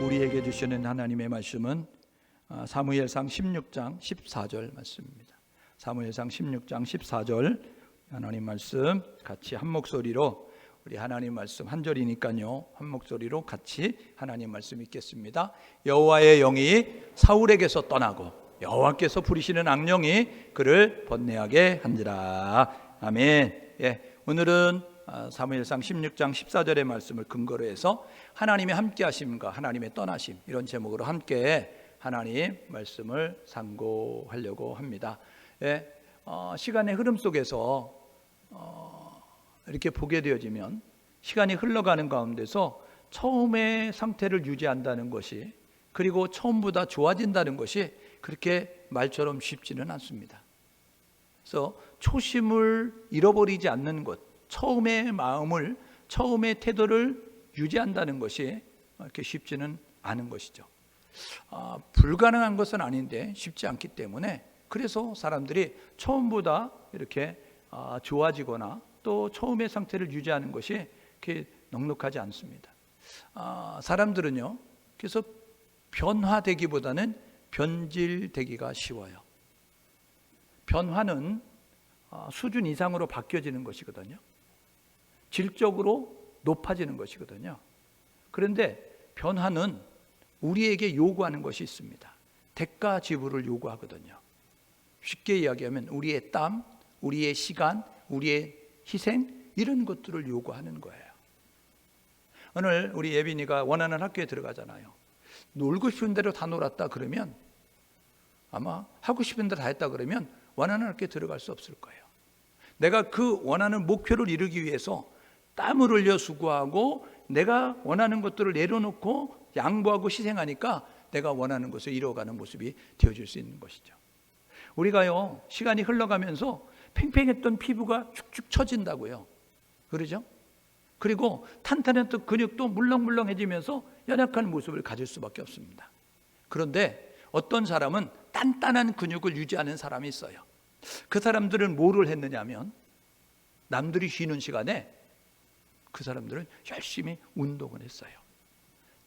우리에게 주시는 하나님의 말씀은 사무엘상 16장 14절 말씀입니다. 사무엘상 16장 14절 하나님 말씀 같이 한 목소리로, 우리 하나님 말씀 한 절이니까요, 한 목소리로 같이 하나님 말씀 읽겠습니다. 여호와의 영이 사울에게서 떠나고 여호와께서 부리시는 악령이 그를 번뇌하게 한지라. 아멘. 오늘은 사무엘상 16장 14절의 말씀을 근거로 해서 하나님의 함께 하심과 하나님의 떠나심, 이런 제목으로 함께 하나님 말씀을 상고하려고 합니다. 시간의 흐름 속에서 이렇게 보게 되어지면, 시간이 흘러가는 가운데서 처음의 상태를 유지한다는 것이, 그리고 처음보다 좋아진다는 것이 그렇게 말처럼 쉽지는 않습니다. 그래서 초심을 잃어버리지 않는 것, 처음의 마음을, 처음의 태도를 유지한다는 것이 이렇게 쉽지는 않은 것이죠. 불가능한 것은 아닌데 쉽지 않기 때문에, 그래서 사람들이 처음보다 이렇게 좋아지거나 또 처음의 상태를 유지하는 것이 그렇게 넉넉하지 않습니다. 사람들은요, 그래서 변화되기보다는 변질되기가 쉬워요. 변화는 수준 이상으로 바뀌어지는 것이거든요. 질적으로 높아지는 것이거든요. 그런데 변화는 우리에게 요구하는 것이 있습니다. 대가 지불을 요구하거든요. 쉽게 이야기하면 우리의 땀, 우리의 시간, 우리의 희생, 이런 것들을 요구하는 거예요. 오늘 우리 예빈이가 원하는 학교에 들어가잖아요. 놀고 싶은 대로 다 놀았다 그러면, 아마 하고 싶은 대로 다 했다 그러면 원하는 학교에 들어갈 수 없을 거예요. 내가 그 원하는 목표를 이루기 위해서 땀을 흘려 수고하고 내가 원하는 것들을 내려놓고 양보하고 희생하니까 내가 원하는 것을 이루어가는 모습이 되어질 수 있는 것이죠. 우리가요, 시간이 흘러가면서 팽팽했던 피부가 축축 처진다고요. 그러죠? 그리고 탄탄했던 근육도 물렁물렁해지면서 연약한 모습을 가질 수밖에 없습니다. 그런데 어떤 사람은 단단한 근육을 유지하는 사람이 있어요. 그 사람들은 뭐를 했느냐면, 남들이 쉬는 시간에 그 사람들은 열심히 운동을 했어요.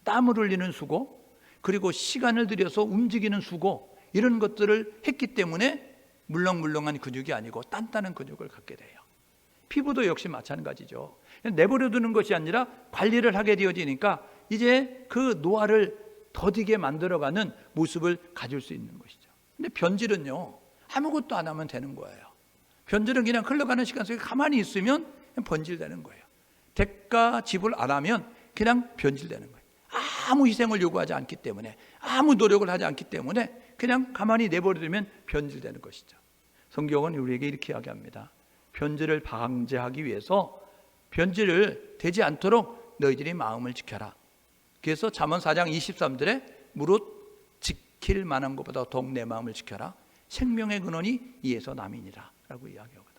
땀을 흘리는 수고, 그리고 시간을 들여서 움직이는 수고, 이런 것들을 했기 때문에 물렁물렁한 근육이 아니고 단단한 근육을 갖게 돼요. 피부도 역시 마찬가지죠. 내버려 두는 것이 아니라 관리를 하게 되어지니까 이제 그 노화를 더디게 만들어가는 모습을 가질 수 있는 것이죠. 근데 변질은요, 아무것도 안 하면 되는 거예요. 변질은 그냥 흘러가는 시간 속에 가만히 있으면 번질되는 거예요. 대가 지불 안 하면 그냥 변질되는 거예요. 아무 희생을 요구하지 않기 때문에, 아무 노력을 하지 않기 때문에 그냥 가만히 내버려두면 변질되는 것이죠. 성경은 우리에게 이렇게 이야기합니다. 변질을 방지하기 위해서 변질을 되지 않도록 너희들이 마음을 지켜라. 그래서 잠언 4장 23절에 무릇 지킬 만한 것보다 더욱 내 마음을 지켜라. 생명의 근원이 이에서 남이니라 라고 이야기하거든요.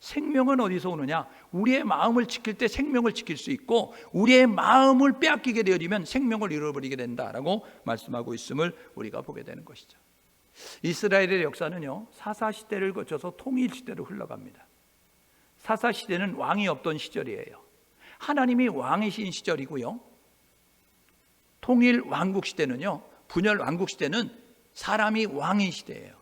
생명은 어디서 오느냐? 우리의 마음을 지킬 때 생명을 지킬 수 있고, 우리의 마음을 빼앗기게 되어지면 생명을 잃어버리게 된다라고 말씀하고 있음을 우리가 보게 되는 것이죠. 이스라엘의 역사는요, 사사시대를 거쳐서 통일시대로 흘러갑니다. 사사시대는 왕이 없던 시절이에요. 하나님이 왕이신 시절이고요, 통일 왕국 시대는요, 분열 왕국 시대는 사람이 왕인 시대예요.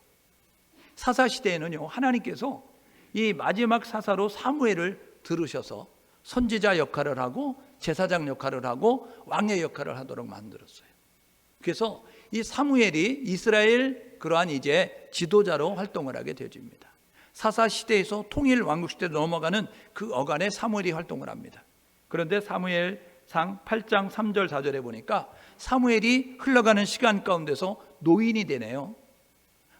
사사 시대에는요, 하나님께서 이 마지막 사사로 사무엘을 들으셔서 선지자 역할을 하고 제사장 역할을 하고 왕의 역할을 하도록 만들었어요. 그래서 이 사무엘이 이스라엘 그러한 이제 지도자로 활동을 하게 되어집니다. 사사 시대에서 통일 왕국 시대로 넘어가는 그 어간에 사무엘이 활동을 합니다. 그런데 사무엘상 8장 3절 4절에 보니까 사무엘이 흘러가는 시간 가운데서 노인이 되네요.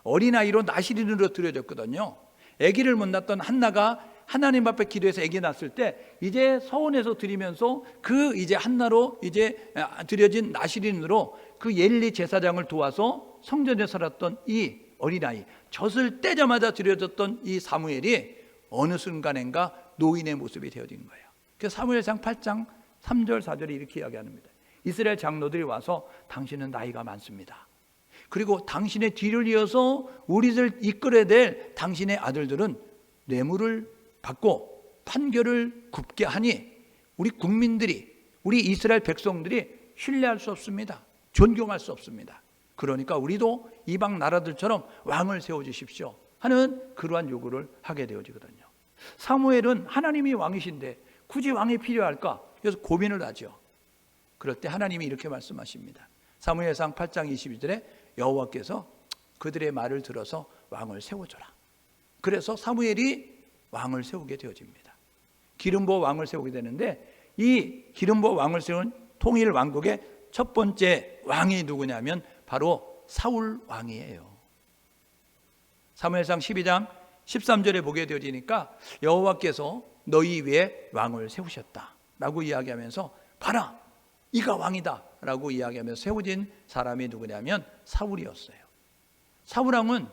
어린아이로 나시린으로 들여졌거든요. 아기를 못 낳던 한나가 하나님 앞에 기도해서 아기 낳았을 때 이제 서원에서 드리면서 그 이제 한나로 이제 드려진 나시린으로 그 엘리 제사장을 도와서 성전에 살았던 이 어린아이, 젖을 떼자마자 드려졌던 이 사무엘이 어느 순간인가 노인의 모습이 되어진 거예요. 그래서 사무엘상 8장 3절 4절이 이렇게 이야기합니다. 이스라엘 장로들이 와서 당신은 나이가 많습니다. 그리고 당신의 뒤를 이어서 우리를 이끌어야 될 당신의 아들들은 뇌물을 받고 판결을 굽게 하니 우리 국민들이, 우리 이스라엘 백성들이 신뢰할 수 없습니다. 존경할 수 없습니다. 그러니까 우리도 이방 나라들처럼 왕을 세워주십시오 하는 그러한 요구를 하게 되어지거든요. 사무엘은 하나님이 왕이신데 굳이 왕이 필요할까? 그래서 고민을 하죠. 그럴 때 하나님이 이렇게 말씀하십니다. 사무엘상 8장 22절에 여호와께서 그들의 말을 들어서 왕을 세워줘라. 그래서 사무엘이 왕을 세우게 되어집니다. 기름 부어 왕을 세우게 되는데 이 기름 부어 왕을 세운 통일 왕국의 첫 번째 왕이 누구냐면 바로 사울 왕이에요. 사무엘상 12장 13절에 보게 되어지니까 여호와께서 너희 위에 왕을 세우셨다 라고 이야기하면서 봐라 이가 왕이다 라고 이야기하면서 세워진 사람이 누구냐면 사울이었어요. 사울왕은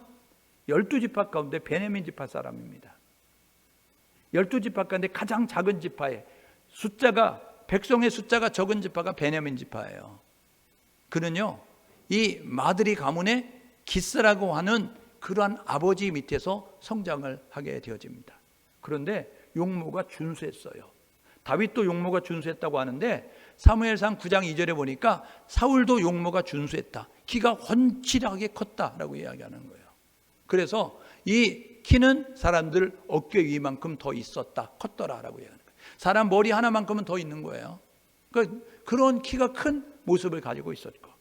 12지파 가운데 베냐민 지파 사람입니다. 12지파 가운데 가장 작은 지파에 백성의 숫자가 적은 지파가 베냐민 지파예요. 그는요 이 마드리 가문의 기스라고 하는 그러한 아버지 밑에서 성장을 하게 되어집니다. 그런데 용모가 준수했어요. 다윗도 용모가 준수했다고 하는데 사무엘상 9장 2절에 보니까 사울도 용모가 준수했다. 키가 훤칠하게 컸다라고 이야기하는 거예요. 그래서 이 키는 사람들 어깨 위만큼 더 있었다, 컸더라라고 이야기하는 거예요. 사람 머리 하나만큼은 더 있는 거예요. 그러니까 그런 키가 큰 모습을 가지고 있었고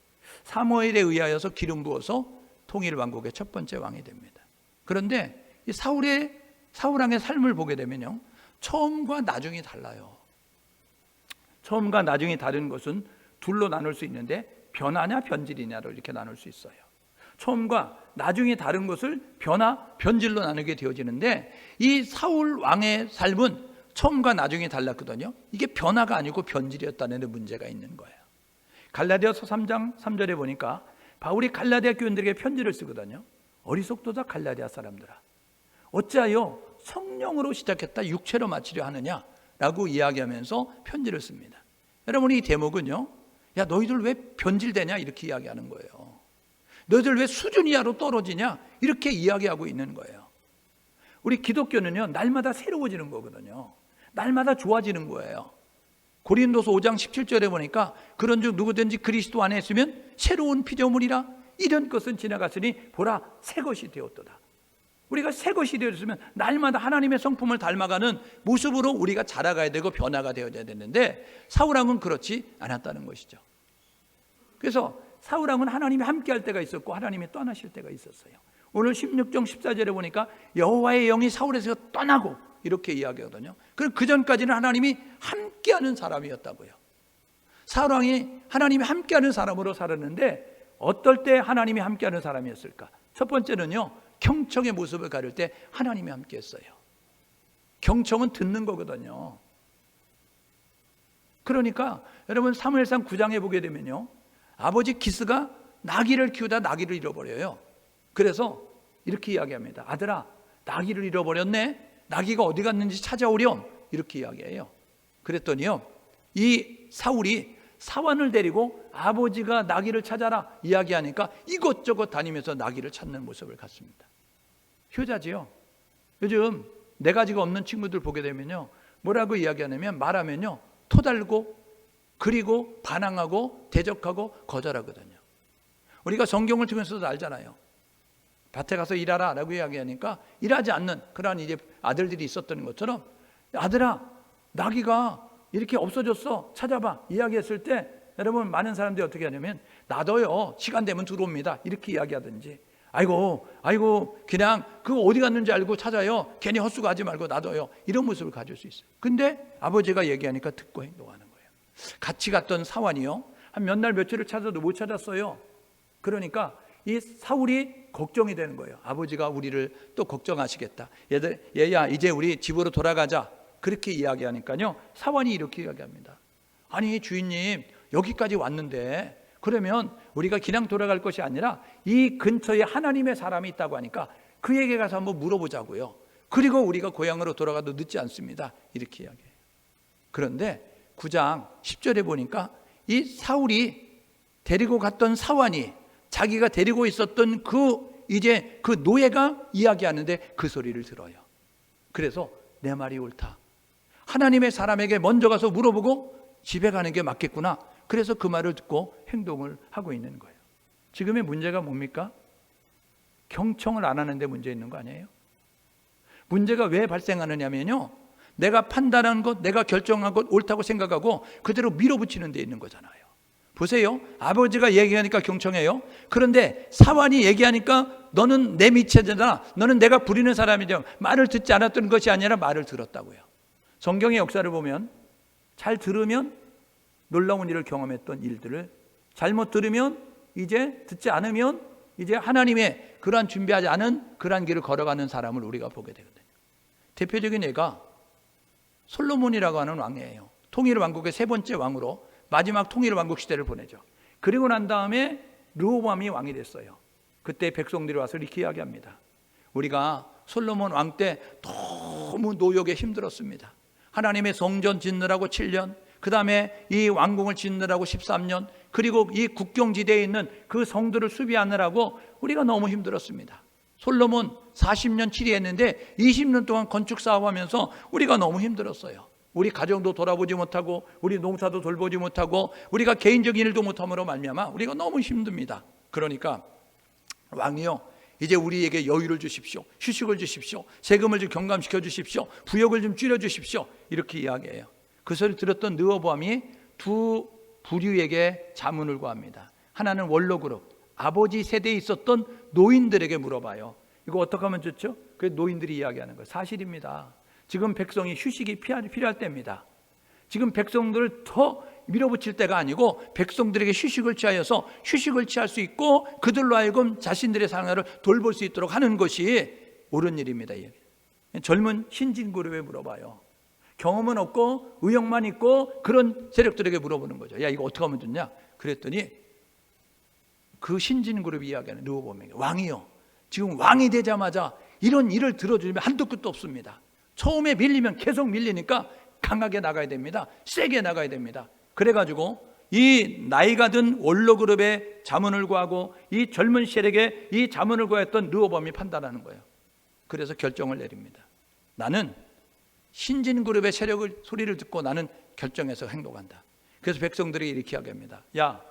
사무엘에 의하여서 기름 부어서 통일 왕국의 첫 번째 왕이 됩니다. 그런데 이 사울왕의 삶을 보게 되면요, 처음과 나중이 달라요. 처음과 나중이 다른 것은 둘로 나눌 수 있는데 변화냐 변질이냐로 이렇게 나눌 수 있어요. 처음과 나중이 다른 것을 변화, 변질로 나누게 되어지는데 이 사울 왕의 삶은 처음과 나중이 달랐거든요. 이게 변화가 아니고 변질이었다는 데 문제가 있는 거예요. 갈라디아서 3장 3절에 보니까 바울이 갈라디아 교인들에게 편지를 쓰거든요. 어리석도다 갈라디아 사람들아, 어찌하여 성령으로 시작했다 육체로 마치려 하느냐라고 이야기하면서 편지를 씁니다. 여러분, 이 대목은요, 야 너희들 왜 변질되냐 이렇게 이야기하는 거예요. 너희들 왜 수준 이하로 떨어지냐 이렇게 이야기하고 있는 거예요. 우리 기독교는요 날마다 새로워지는 거거든요. 날마다 좋아지는 거예요. 고린도서 5장 17절에 보니까 그런즉 누구든지 그리스도 안에 있으면 새로운 피조물이라 이런 것은 지나갔으니 보라 새 것이 되었도다. 우리가 새 것이 되었으면 날마다 하나님의 성품을 닮아가는 모습으로 우리가 자라가야 되고 변화가 되어야 되는데 사울왕은 그렇지 않았다는 것이죠. 그래서 사울왕은 하나님이 함께할 때가 있었고 하나님이 떠나실 때가 있었어요. 오늘 16장 14절에 보니까 여호와의 영이 사울에서 떠나고 이렇게 이야기하거든요. 그 전까지는 하나님이 함께하는 사람이었다고요. 사울왕이 하나님이 함께하는 사람으로 살았는데 어떨 때 하나님이 함께하는 사람이었을까? 첫 번째는요, 경청의 모습을 가릴 때 하나님이 함께했어요. 경청은 듣는 거거든요. 그러니까 여러분 사무엘상 9장에 보게 되면요, 아버지 기스가 나귀를 키우다 나귀를 잃어버려요. 그래서 이렇게 이야기합니다. 아들아, 나귀를 잃어버렸네. 나귀가 어디 갔는지 찾아오렴. 이렇게 이야기해요. 그랬더니요, 이 사울이 사환을 데리고 아버지가 나귀를 찾아라 이야기하니까 이것저것 다니면서 나귀를 찾는 모습을 갖습니다. 효자지요. 요즘 네 가지가 없는 친구들 보게 되면요, 뭐라고 이야기하냐면 말하면요 토달고 그리고 반항하고 대적하고 거절하거든요. 우리가 성경을 통해서도 알잖아요. 밭에 가서 일하라 라고 이야기하니까 일하지 않는 그러한 이제 아들들이 있었던 것처럼, 아들아 나귀가 이렇게 없어졌어 찾아봐 이야기했을 때 여러분 많은 사람들이 어떻게 하냐면 나도요 시간 되면 들어옵니다 이렇게 이야기하든지, 아이고 그냥 그거 어디 갔는지 알고 찾아요, 괜히 헛수고하지 말고 놔둬요, 이런 모습을 가질 수 있어요. 근데 아버지가 얘기하니까 듣고 행동하는 거예요. 같이 갔던 사환이요 한 몇 날 며칠을 찾아도 못 찾았어요. 그러니까 이 사울이 걱정이 되는 거예요. 아버지가 우리를 또 걱정하시겠다. 얘야 이제 우리 집으로 돌아가자. 그렇게 이야기하니까요, 사환이 이렇게 이야기합니다. 아니 주인님 여기까지 왔는데 그러면 우리가 그냥 돌아갈 것이 아니라 이 근처에 하나님의 사람이 있다고 하니까 그에게 가서 한번 물어보자고요. 그리고 우리가 고향으로 돌아가도 늦지 않습니다. 이렇게 이야기해요. 그런데 9장 10절에 보니까 이 사울이 데리고 갔던 사환이 자기가 데리고 있었던 이제 그 노예가 이야기하는데 그 소리를 들어요. 그래서 내 말이 옳다. 하나님의 사람에게 먼저 가서 물어보고 집에 가는 게 맞겠구나. 그래서 그 말을 듣고 행동을 하고 있는 거예요. 지금의 문제가 뭡니까? 경청을 안 하는 데 문제 있는 거 아니에요? 문제가 왜 발생하느냐면요, 내가 판단한 것, 내가 결정한 것 옳다고 생각하고 그대로 밀어붙이는 데 있는 거잖아요. 보세요. 아버지가 얘기하니까 경청해요. 그런데 사환이 얘기하니까 너는 내 미체잖아, 너는 내가 부리는 사람이죠. 말을 듣지 않았던 것이 아니라 말을 들었다고요. 성경의 역사를 보면 잘 들으면 놀라운 일을 경험했던 일들을, 잘못 들으면, 이제 듣지 않으면 이제 하나님의 그러한 준비하지 않은 그러한 길을 걸어가는 사람을 우리가 보게 되거든요. 대표적인 예가 솔로몬이라고 하는 왕이에요. 통일 왕국의 세 번째 왕으로 마지막 통일 왕국 시대를 보내죠. 그리고 난 다음에 르호보암이 왕이 됐어요. 그때 백성들이 와서 이렇게 이야기합니다. 우리가 솔로몬 왕 때 너무 노역에 힘들었습니다. 하나님의 성전 짓느라고 7년, 그 다음에 이 왕궁을 짓느라고 13년, 그리고 이 국경지대에 있는 그 성들을 수비하느라고 우리가 너무 힘들었습니다. 솔로몬 40년 치리했는데 20년 동안 건축 사업하면서 우리가 너무 힘들었어요. 우리 가정도 돌아보지 못하고 우리 농사도 돌보지 못하고 우리가 개인적인 일도 못함으로 말미암아 우리가 너무 힘듭니다. 그러니까 왕이요, 이제 우리에게 여유를 주십시오. 휴식을 주십시오. 세금을 좀 경감시켜 주십시오. 부역을 좀 줄여 주십시오. 이렇게 이야기해요. 그 소리 들었던 르호보암이 두 부류에게 자문을 구합니다. 하나는 원로그룹, 아버지 세대에 있었던 노인들에게 물어봐요. 이거 어떻게 하면 좋죠? 그 노인들이 이야기하는 거예요. 사실입니다. 지금 백성이 휴식이 필요할 때입니다. 지금 백성들을 더 밀어붙일 때가 아니고 백성들에게 휴식을 취하여서 휴식을 취할 수 있고 그들로 하여금 자신들의 생활을 돌볼 수 있도록 하는 것이 옳은 일입니다. 젊은 신진 그룹에 물어봐요. 경험은 없고 의욕만 있고 그런 세력들에게 물어보는 거죠. 야, 이거 어떻게 하면 좋냐? 그랬더니 그 신진 그룹이 이야기하는 르호보암에게, 왕이요, 지금 왕이 되자마자 이런 일을 들어주면 한도 끝도 없습니다. 처음에 밀리면 계속 밀리니까 강하게 나가야 됩니다. 세게 나가야 됩니다. 그래가지고 이 나이가 든 원로그룹의 자문을 구하고 이 젊은 세력에 이 자문을 구했던 르호보암이 판단하는 거예요. 그래서 결정을 내립니다. 나는 신진그룹의 세력을 소리를 듣고 나는 결정해서 행동한다. 그래서 백성들이 이렇게 이야기합니다. 야,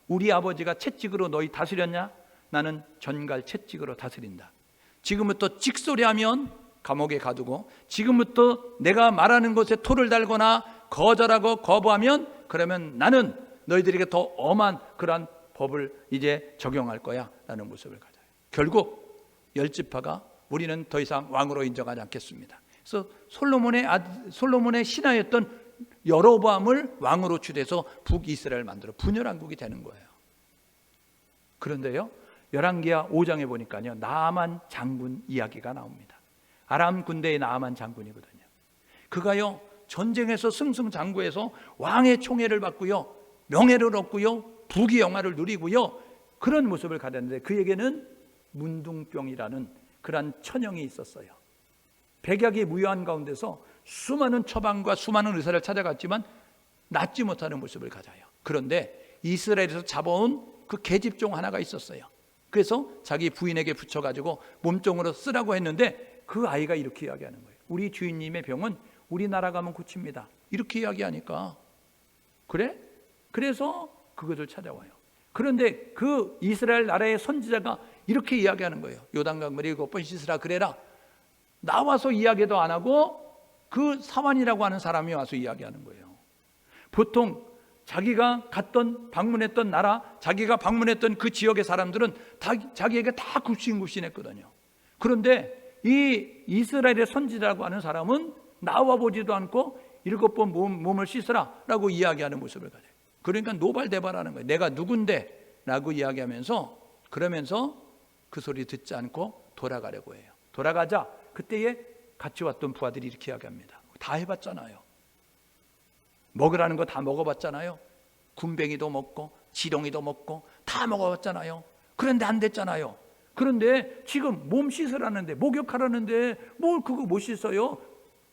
우리 아버지가 채찍으로 너희 다스렸냐? 나는 전갈 채찍으로 다스린다. 지금부터 찍소리하면 감옥에 가두고, 지금부터 내가 말하는 곳에 토를 달거나 거절하고 거부하면 그러면 나는 너희들에게 더 엄한 그러한 법을 이제 적용할 거야 라는 모습을 가져요. 결국 10지파가 우리는 더 이상 왕으로 인정하지 않겠습니다. 그래서 솔로몬의 신하였던 여로보암을 왕으로 추대해서 북이스라엘을 만들어 분열왕국이 되는 거예요. 그런데요, 열왕기하 5장에 보니까요, 나아만 장군 이야기가 나옵니다. 아람 군대의 나아만 장군이거든요. 그가요, 전쟁에서 승승장구해서 왕의 총애를 받고요, 명예를 얻고요, 부귀 영화를 누리고요, 그런 모습을 가졌는데 그에게는 문둥병이라는 그런 천형이 있었어요. 백약이 무효한 가운데서 수많은 처방과 수많은 의사를 찾아갔지만 낫지 못하는 모습을 가져요. 그런데 이스라엘에서 잡아온 그 계집종 하나가 있었어요. 그래서 자기 부인에게 붙여가지고 몸종으로 쓰라고 했는데 그 아이가 이렇게 이야기하는 거예요. 우리 주인님의 병은 우리나라 가면 고칩니다. 이렇게 이야기하니까 그래? 그래서 그것을 찾아와요. 그런데 그 이스라엘 나라의 선지자가 이렇게 이야기하는 거예요. 요단강물 7번 씻으라 그래라. 나와서 이야기도 안 하고 그 사환이라고 하는 사람이 와서 이야기하는 거예요. 보통 자기가 갔던 방문했던 나라, 자기가 방문했던 그 지역의 사람들은 다 자기에게 다 굽신굽신했거든요. 그런데 이 이스라엘의 선지자라고 하는 사람은 나와 보지도 않고 7번 몸을 씻으라 라고 이야기하는 모습을 가져요. 그러니까 노발대발하는 거예요. 내가 누군데 라고 이야기하면서, 그러면서 그 소리 듣지 않고 돌아가려고 해요. 돌아가자 그때에 같이 왔던 부하들이 이렇게 이야기합니다. 다 해봤잖아요. 먹으라는 거 다 먹어봤잖아요. 군뱅이도 먹고 지렁이도 먹고 다 먹어봤잖아요. 그런데 안 됐잖아요. 그런데 지금 몸 씻으라는데, 목욕하라는데 뭘 그거 못 씻어요?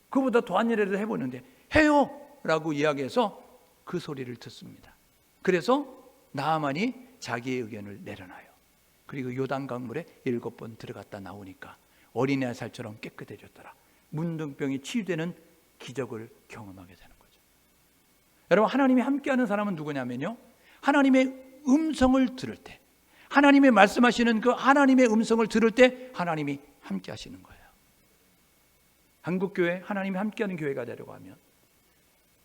그보다 더한 일이라도 해보는데 해요 라고 이야기해서 그 소리를 듣습니다. 그래서 나아만이 자기의 의견을 내려놔요. 그리고 요단강물에 7번 들어갔다 나오니까 어린애 살처럼 깨끗해졌더라. 문둥병이 치유되는 기적을 경험하게 되는 거죠. 여러분, 하나님이 함께하는 사람은 누구냐면요, 하나님의 음성을 들을 때, 하나님의 말씀하시는 그 하나님의 음성을 들을 때 하나님이 함께 하시는 거예요. 한국교회 하나님이 함께하는 교회가 되려고 하면,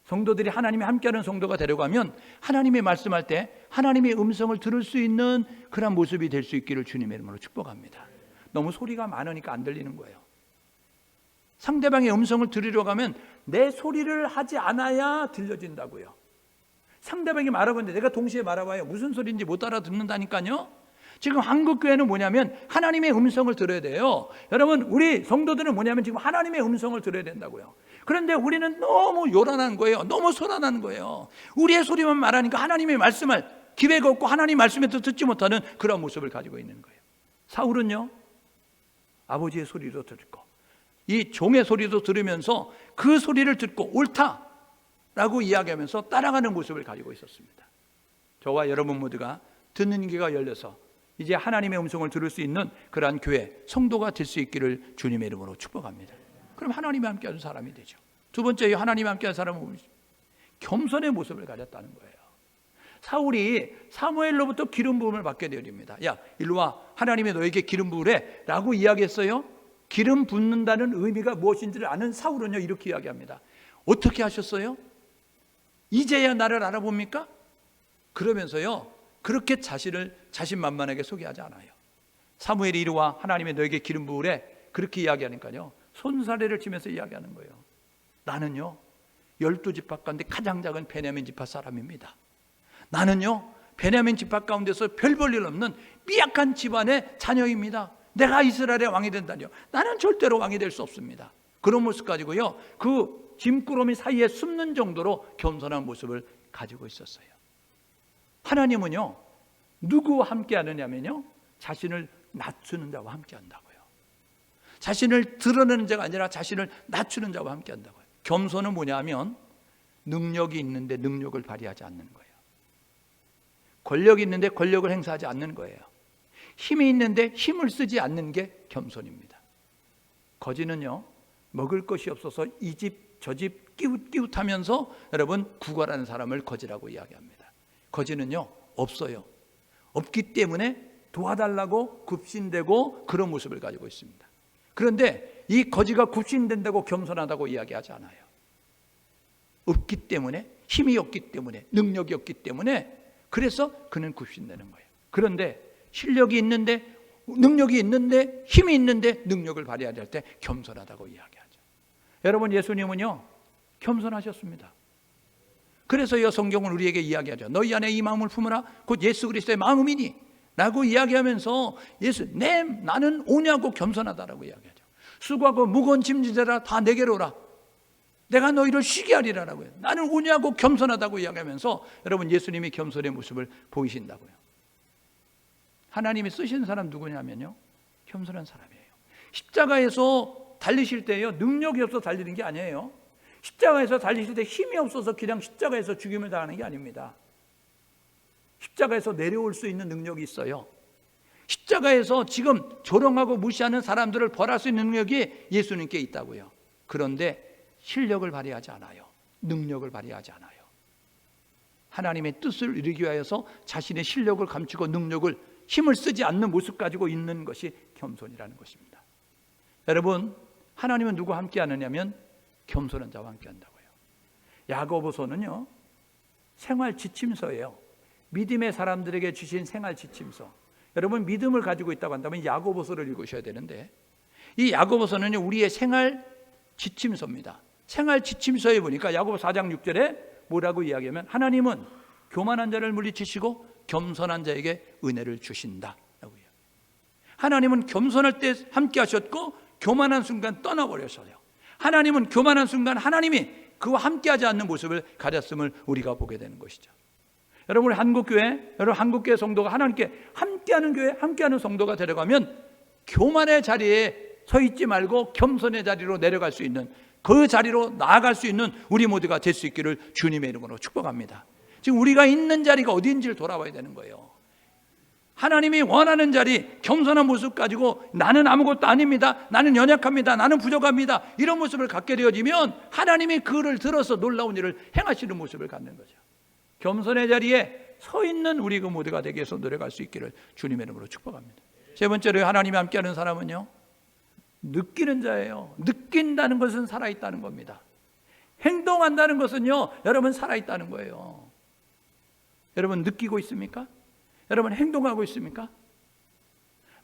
성도들이 하나님이 함께하는 성도가 되려고 하면 하나님의 말씀할 때 하나님의 음성을 들을 수 있는 그런 모습이 될 수 있기를 주님의 이름으로 축복합니다. 너무 소리가 많으니까 안 들리는 거예요. 상대방의 음성을 들으려고 하면 내 소리를 하지 않아야 들려진다고요. 상대방이 말하고 있는데 내가 동시에 말해봐요, 무슨 소리인지 못 알아듣는다니까요. 지금 한국교회는 뭐냐면 하나님의 음성을 들어야 돼요. 여러분, 우리 성도들은 뭐냐면 지금 하나님의 음성을 들어야 된다고요. 그런데 우리는 너무 요란한 거예요. 너무 소란한 거예요. 우리의 소리만 말하니까 하나님의 말씀을 기회가 없고 하나님 말씀에도 듣지 못하는 그런 모습을 가지고 있는 거예요. 사울은요, 아버지의 소리도 듣고 이 종의 소리도 들으면서 그 소리를 듣고 옳다라고 이야기하면서 따라가는 모습을 가지고 있었습니다. 저와 여러분 모두가 듣는 귀가 열려서 이제 하나님의 음성을 들을 수 있는 그러한 교회, 성도가 될 수 있기를 주님의 이름으로 축복합니다. 그럼 하나님과 함께하는 사람이 되죠. 두 번째, 하나님과 함께하는 사람은 겸손의 모습을 가졌다는 거예요. 사울이 사무엘로부터 기름 부음을 받게 되어집니다. 야, 일로 와, 하나님이 너에게 기름 부으래 라고 이야기했어요. 기름 붓는다는 의미가 무엇인지를 아는 사울은요, 이렇게 이야기합니다. 어떻게 하셨어요? 이제야 나를 알아봅니까? 그러면서요, 그렇게 자신을 자신만만하게 소개하지 않아요. 사무엘이 이리 와, 하나님이 너에게 기름 부으래, 그렇게 이야기하니까요, 손사래를 치면서 이야기하는 거예요. 나는요, 12지파 가운데 가장 작은 베냐민 지파 사람입니다. 나는요, 베냐민 지파 가운데서 별 볼 일 없는 미약한 집안의 자녀입니다. 내가 이스라엘의 왕이 된다뇨. 나는 절대로 왕이 될 수 없습니다. 그런 모습 가지고요, 그 짐꾸러미 사이에 숨는 정도로 겸손한 모습을 가지고 있었어요. 하나님은요, 누구와 함께 하느냐면요, 자신을 낮추는 자와 함께 한다고요. 자신을 드러내는 자가 아니라 자신을 낮추는 자와 함께 한다고요. 겸손은 뭐냐면 능력이 있는데 능력을 발휘하지 않는 거예요. 권력이 있는데 권력을 행사하지 않는 거예요. 힘이 있는데 힘을 쓰지 않는 게 겸손입니다. 거지는요, 먹을 것이 없어서 이 집 저 집 끼웃끼웃하면서 여러분 구걸하는 사람을 거지라고 이야기합니다. 거지는요, 없어요. 없기 때문에 도와달라고 굽신대고 그런 모습을 가지고 있습니다. 그런데 이 거지가 굽신댄다고 겸손하다고 이야기하지 않아요. 없기 때문에, 힘이 없기 때문에, 능력이 없기 때문에, 그래서 그는 굽신대는 거예요. 그런데 실력이 있는데, 능력이 있는데, 힘이 있는데 능력을 발휘해야 할 때 겸손하다고 이야기하죠. 여러분, 예수님은요, 겸손하셨습니다. 그래서 이 성경은 우리에게 이야기하죠. 너희 안에 이 마음을 품으라, 곧 예수 그리스도의 마음이니 라고 이야기하면서 나는 오냐고 겸손하다라고 이야기하죠. 수고하고 무거운 짐지자라 다 내게로 오라, 내가 너희를 쉬게 하리라 라고요. 나는 오냐고 겸손하다고 이야기하면서 여러분, 예수님이 겸손의 모습을 보이신다고요. 하나님이 쓰신 사람 누구냐면요, 겸손한 사람이에요. 십자가에서 달리실 때요, 능력이 없어서 달리는 게 아니에요. 십자가에서 달리실 때 힘이 없어서 그냥 십자가에서 죽임을 당하는 게 아닙니다. 십자가에서 내려올 수 있는 능력이 있어요. 십자가에서 지금 조롱하고 무시하는 사람들을 벌할 수 있는 능력이 예수님께 있다고요. 그런데 실력을 발휘하지 않아요. 능력을 발휘하지 않아요. 하나님의 뜻을 이루기 위하여서 자신의 실력을 감추고 능력을, 힘을 쓰지 않는 모습 가지고 있는 것이 겸손이라는 것입니다. 여러분, 하나님은 누구와 함께 하느냐면 겸손한 자와 함께 한다고요. 야고보서는요, 생활 지침서예요. 믿음의 사람들에게 주신 생활 지침서. 여러분, 믿음을 가지고 있다고 한다면 야고보서를 읽으셔야 되는데, 이 야고보서는 우리의 생활 지침서입니다. 생활 지침서에 보니까 야고보 4장 6절에 뭐라고 이야기하면, 하나님은 교만한 자를 물리치시고 겸손한 자에게 은혜를 주신다라고요. 하나님은 겸손할 때 함께 하셨고 교만한 순간 떠나버렸어요. 하나님은 교만한 순간 하나님이 그와 함께하지 않는 모습을 가졌음을 우리가 보게 되는 것이죠. 여러분, 한국교회 성도가 하나님께 함께하는 교회, 함께하는 성도가 되려가면 교만의 자리에 서 있지 말고 겸손의 자리로 내려갈 수 있는, 그 자리로 나아갈 수 있는 우리 모두가 될 수 있기를 주님의 이름으로 축복합니다. 지금 우리가 있는 자리가 어디인지를 돌아봐야 되는 거예요. 하나님이 원하는 자리, 겸손한 모습 가지고 나는 아무것도 아닙니다, 나는 연약합니다, 나는 부족합니다, 이런 모습을 갖게 되어지면 하나님이 그를 들어서 놀라운 일을 행하시는 모습을 갖는 거죠. 겸손의 자리에 서 있는 우리 그 모두가 되기 위해서 노력할 수 있기를 주님의 이름으로 축복합니다. 세 번째로 하나님이 함께하는 사람은요, 느끼는 자예요. 느낀다는 것은 살아있다는 겁니다. 행동한다는 것은요, 여러분 살아있다는 거예요. 여러분 느끼고 있습니까? 여러분 행동하고 있습니까?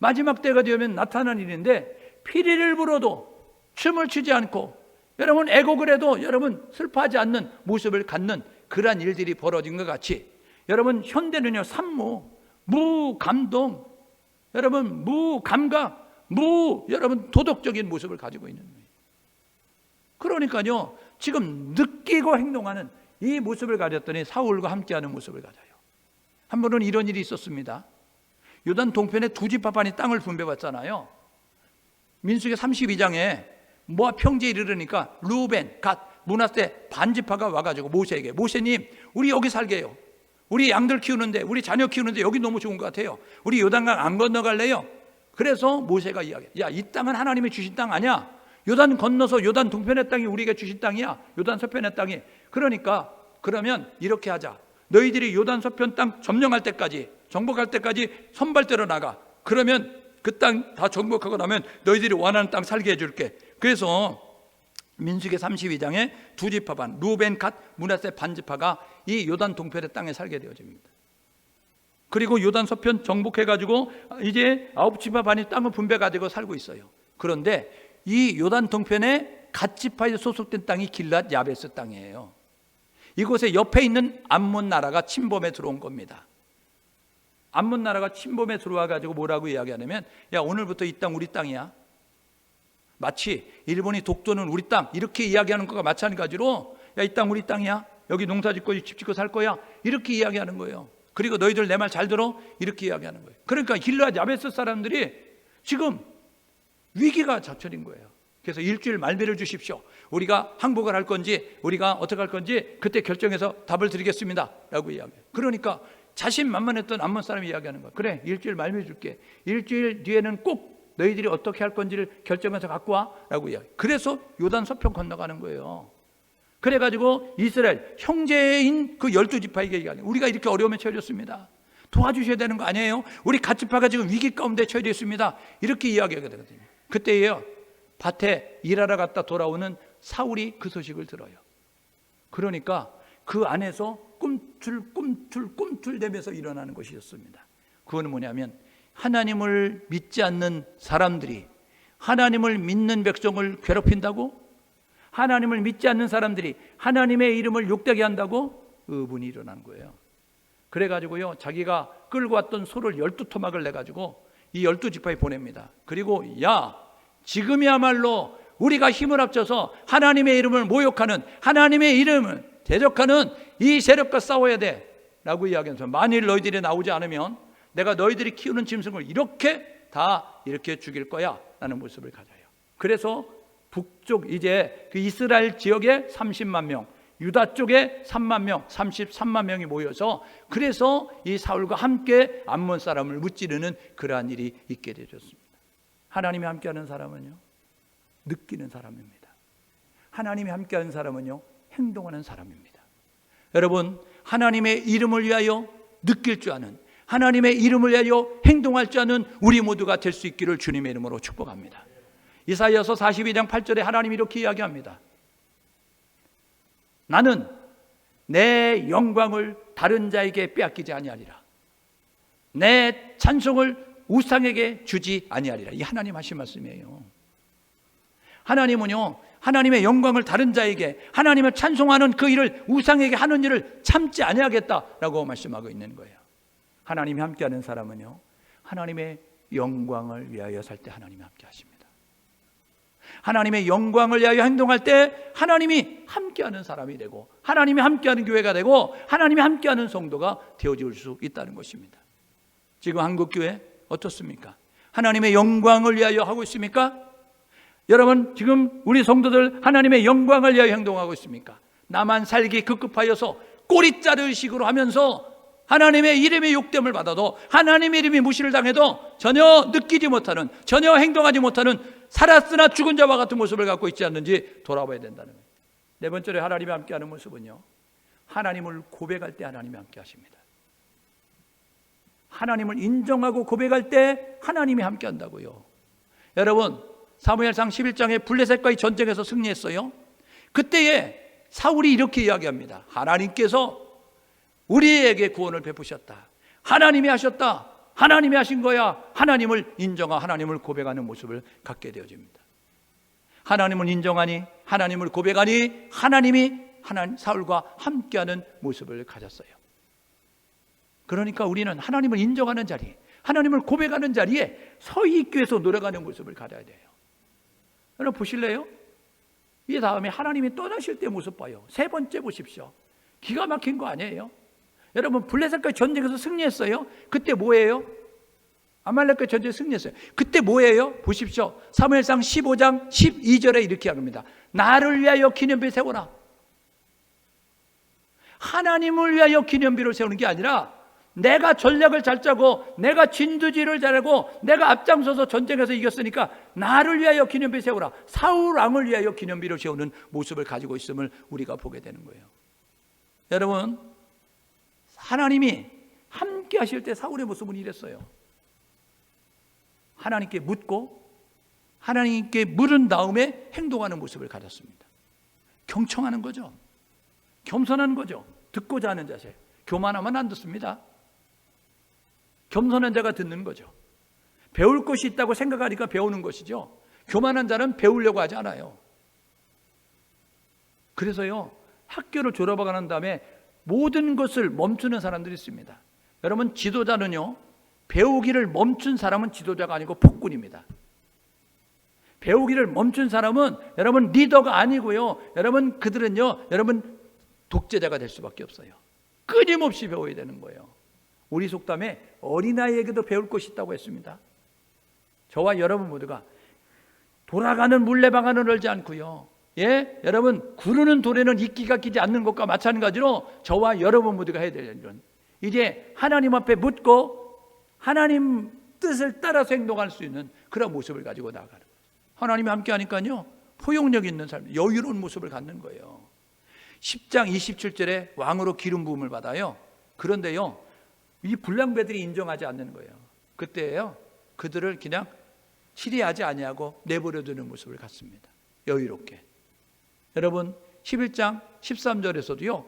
마지막 때가 되면 나타난 일인데 피리를 불어도 춤을 추지 않고 여러분 애곡을 해도 여러분 슬퍼하지 않는 모습을 갖는 그러한 일들이 벌어진 것 같이 여러분 현대는요, 산무, 무감동, 여러분 무감각, 여러분 도덕적인 모습을 가지고 있는 거예요. 그러니까요, 지금 느끼고 행동하는 이 모습을 가졌더니 사울과 함께하는 모습을 가져요. 한 번은 이런 일이 있었습니다. 요단 동편에 두 지파반이 땅을 분배받잖아요. 민수기 32장에 모압 평지에 이르르니까 루벤, 갓, 므낫세 반지파가 와가지고 모세에게, 모세님 우리 여기 살게 해요. 우리 양들 키우는데, 우리 자녀 키우는데 여기 너무 좋은 것 같아요. 우리 요단강 안 건너갈래요? 그래서 모세가 이야기해, 야, 이 땅은 하나님이 주신 땅 아니야. 요단 건너서 요단 동편의 땅이 우리가 주신 땅이야. 요단 서편의 땅이. 그러니까 그러면 이렇게 하자. 너희들이 요단 서편 땅 점령할 때까지, 정복할 때까지 선발대로 나가. 그러면 그 땅 다 정복하고 나면 너희들이 원하는 땅 살게 해줄게. 그래서 민수기 32장에 두 지파반 루벤, 갓, 므낫세 반지파가 이 요단 동편의 땅에 살게 되어집니다. 그리고 요단 서편 정복해가지고 이제 9지파 반이 땅을 분배가지고 살고 있어요. 그런데 이 요단 동편에 갓 지파에 소속된 땅이 길랏 야베스 땅이에요. 이곳에 옆에 있는 암몬 나라가 침범에 들어온 겁니다. 암몬 나라가 침범에 들어와 가지고 뭐라고 이야기하냐면, 야, 오늘부터 이 땅 우리 땅이야. 마치 일본이 독도는 우리 땅 이렇게 이야기하는 것과 마찬가지로, 야, 이 땅 우리 땅이야. 여기 농사 짓고 집 짓고 살 거야. 이렇게 이야기하는 거예요. 그리고 너희들 내 말 잘 들어. 이렇게 이야기하는 거예요. 그러니까 길랏 야베스 사람들이 지금 위기가 닥쳐진 거예요. 그래서 일주일 말미를 주십시오. 우리가 항복을 할 건지 우리가 어떻게 할 건지 그때 결정해서 답을 드리겠습니다 라고 이야기해요. 그러니까 자신만만했던 암몬 사람이 이야기하는 거예요. 그래, 일주일 말미 줄게. 일주일 뒤에는 꼭 너희들이 어떻게 할 건지를 결정해서 갖고 와 라고 이야기해요. 그래서 요단 서편 건너가는 거예요. 그래가지고 이스라엘 형제인 그 12지파에게 얘기하는, 우리가 이렇게 어려움에 처해졌습니다. 도와주셔야 되는 거 아니에요? 우리 갓 지파가 지금 위기 가운데 처해져 있습니다. 이렇게 이야기하게 되거든요. 그때예요, 밭에 일하러 갔다 돌아오는 사울이 그 소식을 들어요. 그러니까 그 안에서 꿈틀대면서 일어나는 것이었습니다. 그거는 뭐냐면, 하나님을 믿지 않는 사람들이 하나님을 믿는 백성을 괴롭힌다고, 하나님을 믿지 않는 사람들이 하나님의 이름을 욕되게 한다고 의분이 일어난 거예요. 그래가지고요, 자기가 끌고 왔던 소를 12토막을 내가지고 이 12지파에 보냅니다. 그리고 야, 지금이야말로 우리가 힘을 합쳐서 하나님의 이름을 모욕하는, 하나님의 이름을 대적하는 이 세력과 싸워야 돼 라고 이야기하면서, 만일 너희들이 나오지 않으면 내가 너희들이 키우는 짐승을 이렇게 죽일 거야 라는 모습을 가져요. 그래서 북쪽 이제 그 이스라엘 지역에 30만 명, 유다 쪽에 3만 명, 33만 명이 모여서, 그래서 이 사울과 함께 암몬 사람을 무찌르는 그러한 일이 있게 되었습니다. 하나님이 함께하는 사람은요, 느끼는 사람입니다. 하나님이 함께하는 사람은요, 행동하는 사람입니다. 여러분, 하나님의 이름을 위하여 느낄 줄 아는, 하나님의 이름을 위하여 행동할 줄 아는 우리 모두가 될 수 있기를 주님의 이름으로 축복합니다. 이사야서 42장 8절에 하나님이 이렇게 이야기합니다. 나는 내 영광을 다른 자에게 빼앗기지 아니하리라. 내 찬송을 우상에게 주지 아니하리라. 이 하나님 하신 말씀이에요. 하나님은요, 하나님의 영광을 다른 자에게, 하나님을 찬송하는 그 일을 우상에게 하는 일을 참지 아니하겠다라고 말씀하고 있는 거예요. 하나님이 함께하는 사람은요, 하나님의 영광을 위하여 살 때 하나님이 함께 하십니다. 하나님의 영광을 위하여 행동할 때 하나님이 함께하는 사람이 되고, 하나님이 함께하는 교회가 되고, 하나님이 함께하는 성도가 되어질 수 있다는 것입니다. 지금 한국교회 어떻습니까? 하나님의 영광을 위하여 하고 있습니까? 여러분, 지금 우리 성도들 하나님의 영광을 위하여 행동하고 있습니까? 나만 살기 급급하여서 꼬리 자를 식으로 하면서 하나님의 이름의 욕됨을 받아도, 하나님의 이름이 무시를 당해도 전혀 느끼지 못하는, 전혀 행동하지 못하는, 살았으나 죽은 자와 같은 모습을 갖고 있지 않는지 돌아봐야 된다는 거예요. 네 번째로 하나님이 함께하는 모습은요, 하나님을 고백할 때 하나님이 함께 하십니다. 하나님을 인정하고 고백할 때 하나님이 함께 한다고요. 여러분, 사무엘상 11장에 블레셋과의 전쟁에서 승리했어요. 그때에 사울이 이렇게 이야기합니다. 하나님께서 우리에게 구원을 베푸셨다. 하나님이 하셨다. 하나님이 하신 거야. 하나님을 인정하고 하나님을 고백하는 모습을 갖게 되어집니다. 하나님을 인정하니, 하나님을 고백하니 하나님이 사울과 함께하는 모습을 가졌어요. 그러니까 우리는 하나님을 인정하는 자리, 하나님을 고백하는 자리에 서 있기 위해서 노력하는 모습을 가져야 돼요. 여러분 보실래요? 이 다음에 하나님이 떠나실 때 모습 봐요. 세 번째 보십시오. 기가 막힌 거 아니에요? 여러분, 블레셋과 전쟁에서 승리했어요. 그때 뭐예요? 아말렉과 전쟁에 승리했어요. 그때 뭐예요? 보십시오. 사무엘상 15장 12절에 이렇게 합니다. 나를 위하여 기념비 세워라. 하나님을 위하여 기념비를 세우는 게 아니라 내가 전략을 잘 짜고 내가 진두지를 잘하고 내가 앞장서서 전쟁에서 이겼으니까 나를 위하여 기념비 세우라. 사울 왕을 위하여 기념비를 세우는 모습을 가지고 있음을 우리가 보게 되는 거예요. 여러분, 하나님이 함께 하실 때 사울의 모습은 이랬어요. 하나님께 묻고 하나님께 물은 다음에 행동하는 모습을 가졌습니다. 경청하는 거죠. 겸손한 거죠. 듣고자 하는 자세. 교만하면 안 듣습니다. 겸손한 자가 듣는 거죠. 배울 것이 있다고 생각하니까 배우는 것이죠. 교만한 자는 배우려고 하지 않아요. 그래서요, 학교를 졸업하고 난 다음에 모든 것을 멈추는 사람들이 있습니다. 여러분, 지도자는요, 배우기를 멈춘 사람은 지도자가 아니고 폭군입니다. 배우기를 멈춘 사람은 여러분 리더가 아니고요, 여러분 그들은요, 여러분 독재자가 될 수밖에 없어요. 끊임없이 배워야 되는 거예요. 우리 속담에 어린아이에게도 배울 것이 있다고 했습니다. 저와 여러분 모두가 돌아가는 물레방아는 열지 않고요, 예, 여러분 구르는 돌에는 이끼가 끼지 않는 것과 마찬가지로 저와 여러분 모두가 해야 될 일은 이제 하나님 앞에 묻고 하나님 뜻을 따라서 행동할 수 있는 그런 모습을 가지고 나가는 거예요. 하나님이 함께 하니까요, 포용력 있는 삶, 여유로운 모습을 갖는 거예요. 10장 27절에 왕으로 기름 부음을 받아요. 그런데요, 이 불량배들이 인정하지 않는 거예요. 그때요, 그들을 그냥 치리하지 아니하고 내버려 두는 모습을 갖습니다. 여유롭게. 여러분, 11장 13절에서도요,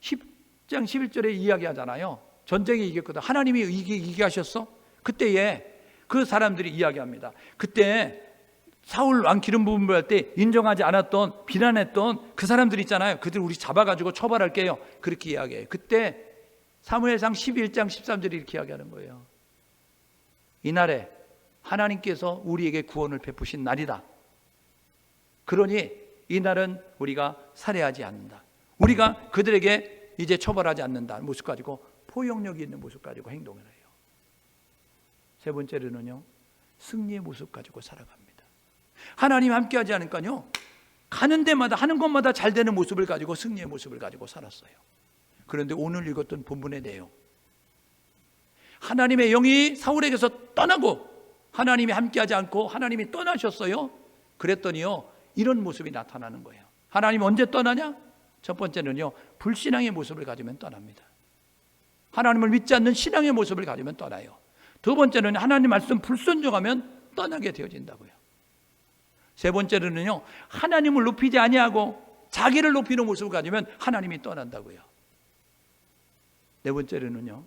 10장 11절에 이야기하잖아요. 전쟁에 이겼거든. 하나님이 이기게 하셨어? 그때에 그 사람들이 이야기합니다. 그때 사울 왕 기름 부음을 할 때 인정하지 않았던, 비난했던 그 사람들 있잖아요. 그들 우리 잡아가지고 처벌할게요. 그렇게 이야기해요. 그때 사무엘상 11장 13절이 이렇게 이야기하는 거예요. 이날에 하나님께서 우리에게 구원을 베푸신 날이다. 그러니 이날은 우리가 살해하지 않는다. 우리가 그들에게 이제 처벌하지 않는다 모습 가지고, 포용력이 있는 모습 가지고 행동을 해요. 세 번째로는요, 승리의 모습 가지고 살아갑니다. 하나님 함께 하지 않으니까요, 가는 데마다 하는 것마다 잘 되는 모습을 가지고 승리의 모습을 가지고 살았어요. 그런데 오늘 읽었던 본문의 내용, 하나님의 영이 사울에게서 떠나고 하나님이 함께 하지 않고 하나님이 떠나셨어요. 그랬더니요, 이런 모습이 나타나는 거예요. 하나님 언제 떠나냐? 첫 번째는요, 불신앙의 모습을 가지면 떠납니다. 하나님을 믿지 않는 신앙의 모습을 가지면 떠나요. 두 번째는 하나님 말씀 불순종하면 떠나게 되어진다고요. 세 번째로는요, 하나님을 높이지 아니하고 자기를 높이는 모습을 가지면 하나님이 떠난다고요. 네 번째로는요,